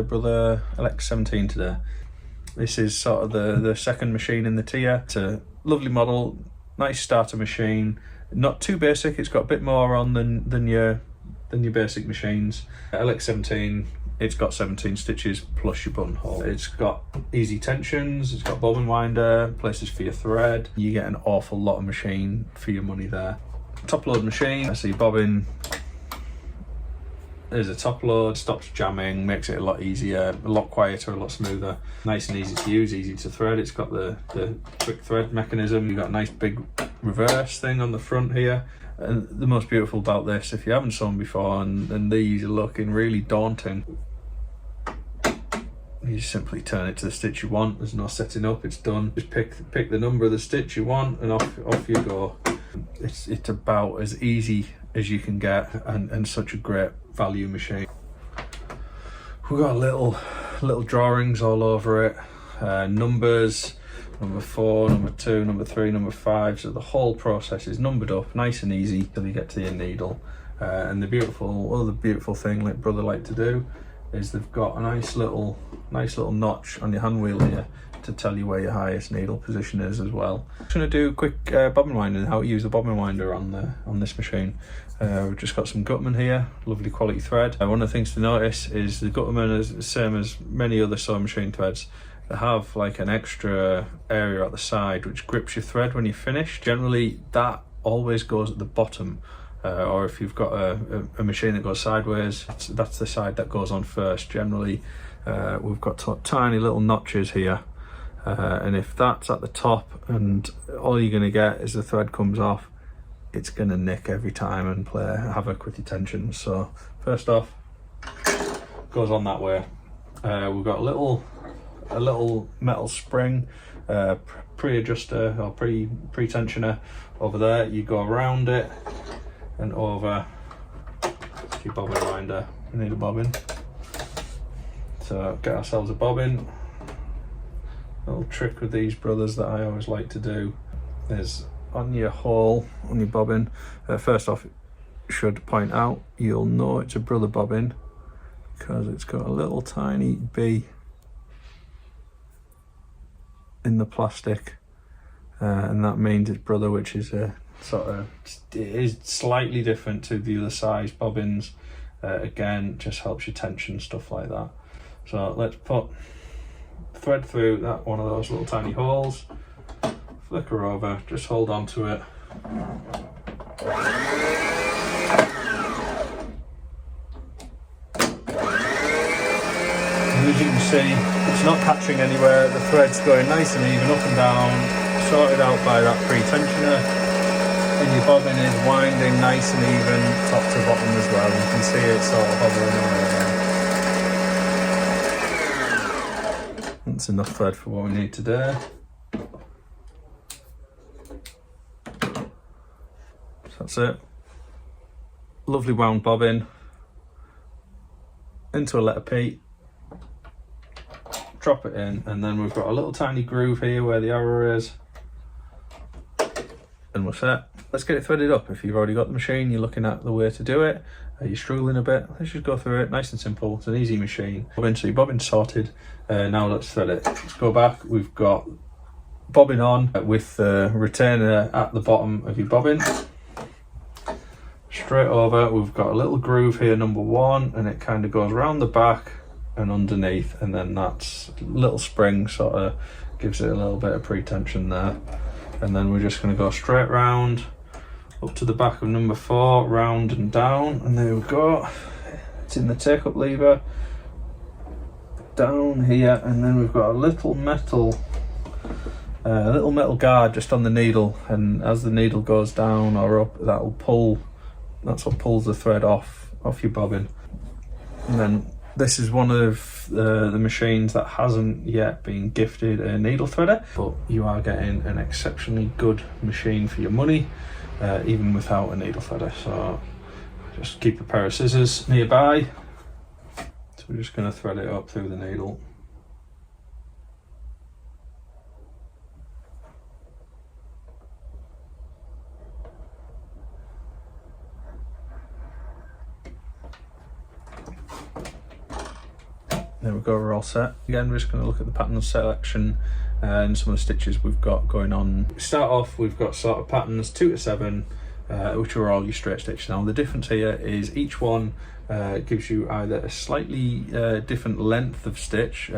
brother LX17 today. This is sort of the second machine in the tier. It's a lovely model, nice starter machine, not too basic. It's got a bit more on than your basic machines. LX17, it's got 17 stitches plus your buttonhole. It's got easy tensions, it's got bobbin winder, places for your thread. You get an awful lot of machine for your money there. Top load machine, I see bobbin. There's a top load, stops jamming, makes it a lot easier, a lot quieter, a lot smoother. Nice and easy to use, easy to thread. It's got the quick thread mechanism. You've got a nice big reverse thing on the front here. And the most beautiful about this, if you haven't sewn before and these are looking really daunting, you just simply turn it to the stitch you want. There's no setting up, it's done. Just pick the number of the stitch you want and off you go. It's about as easy as you can get, and such a great value machine. We've got little drawings all over it, numbers, number 4, number 2, number 3, number 5. So the whole process is numbered up, nice and easy till you get to your needle. And the beautiful thing, like brother like to do, is they've got a nice little notch on your hand wheel here to tell you where your highest needle position is as well. I'm just going to do a quick bobbin winder and how to use the bobbin winder on this machine. We've just got some Gutman here, lovely quality thread. One of the things to notice is the Gutman is the same as many other sewing machine threads. They have like an extra area at the side which grips your thread when you finish. Generally that always goes at the bottom, or if you've got a machine that goes sideways, that's the side that goes on first. Generally we've got tiny little notches here. And if that's at the top and all you're going to get is the thread comes off, it's going to nick every time and play havoc with your tensions. So first off, goes on that way. We've got a little metal spring, pre-adjuster or pre-tensioner over there. You go around it and over your bobbin winder. We need a bobbin. So get ourselves a bobbin. Little trick with these brothers that I always like to do is on your hole, on your bobbin, first off, should point out, you'll know it's a brother bobbin because it's got a little tiny bee in the plastic, and that means it's brother, which is a it is slightly different to the other size bobbins. Again, just helps you tension, stuff like that. So let's put thread through that one of those little tiny holes, flicker over, just hold on to it. And as you can see, it's not catching anywhere, the thread's going nice and even up and down, sorted out by that pre-tensioner, and your bobbin is winding nice and even top to bottom as well. You can see it sort of hovering around there. That's enough thread for what we need today. So that's it. Lovely wound bobbin into a letter P, drop it in, and then we've got a little tiny groove here where the arrow is, and we're set. Let's get it threaded up. If you've already got the machine, you're looking at the way to do it, you're struggling a bit, let's just go through it, nice and simple. It's an easy machine. So your bobbin's sorted, now let's thread it. Let's go back. We've got bobbin on with the retainer at the bottom of your bobbin. Straight over, we've got a little groove here, number 1, and it kind of goes around the back and underneath, and then that's little spring sort of gives it a little bit of pre-tension there. And then we're just going to go straight round up to the back of number 4, round and down, and there we go. It's in the take-up lever down here, and then we've got a little metal guard just on the needle, and as the needle goes down or up, that'll pull. That's what pulls the thread off your bobbin. And then this is one of the machines that hasn't yet been gifted a needle threader, but you are getting an exceptionally good machine for your money, even without a needle threader. So just keep a pair of scissors nearby. So we're just going to thread it up through the needle. There we go, we're all set. Again, we're just going to look at the pattern selection and some of the stitches we've got going on. We start off, we've got sort of patterns 2 to 7, which are all your straight stitch. Now the difference here is each one gives you either a slightly different length of stitch,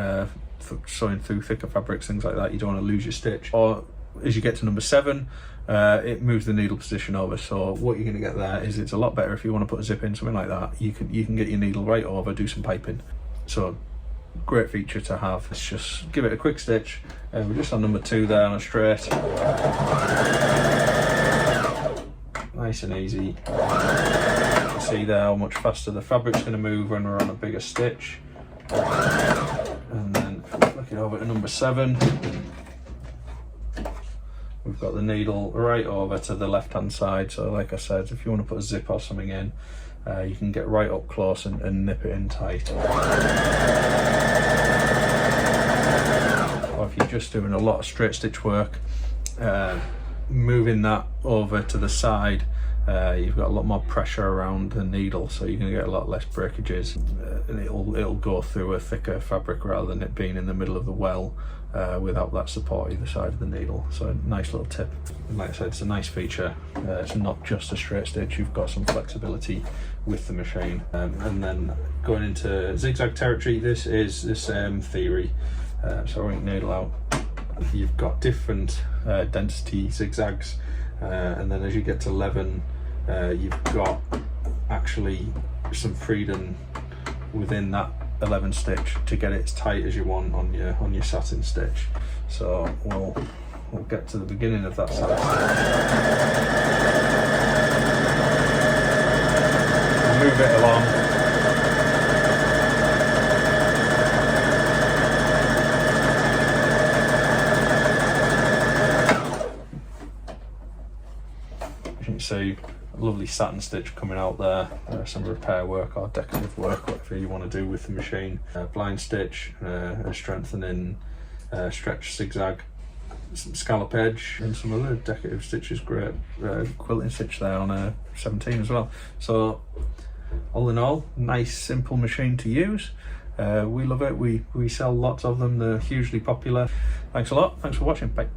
sewing through thicker fabrics, things like that, you don't want to lose your stitch, or as you get to number 7, it moves the needle position over. So what you're going to get there is it's a lot better if you want to put a zip in, something like that, you can get your needle right over, do some piping. So great feature to have. Let's just give it a quick stitch. We're just on number 2 there on a straight. Nice and easy. You can see there how much faster the fabric's going to move when we're on a bigger stitch. And then look it over to number 7. We've got the needle right over to the left hand side, so like I said, if you want to put a zip or something in, you can get right up close and nip it in tight. Or if you're just doing a lot of straight stitch work, moving that over to the side, you've got a lot more pressure around the needle, so you're going to get a lot less breakages, and it'll go through a thicker fabric rather than it being in the middle of the well without that support either side of the needle. So a nice little tip. And like I said, it's a nice feature. It's not just a straight stitch, you've got some flexibility with the machine. And then going into zigzag territory, this is the same theory. So I won't needle out. You've got different density zigzags, and then as you get to 11, you've got actually some freedom within that 11 stitch to get it as tight as you want on your satin stitch. So we'll get to the beginning of that satin stitch. Move it along. As you can see, a lovely satin stitch coming out there, some repair work or decorative work, whatever you want to do with the machine. Blind stitch, a strengthening stretch zigzag, some scallop edge, and some other decorative stitches. Great quilting stitch there on a 17 as well. So all in all, nice simple machine to use. We love it, we sell lots of them, they're hugely popular. Thanks a lot, thanks for watching, bye.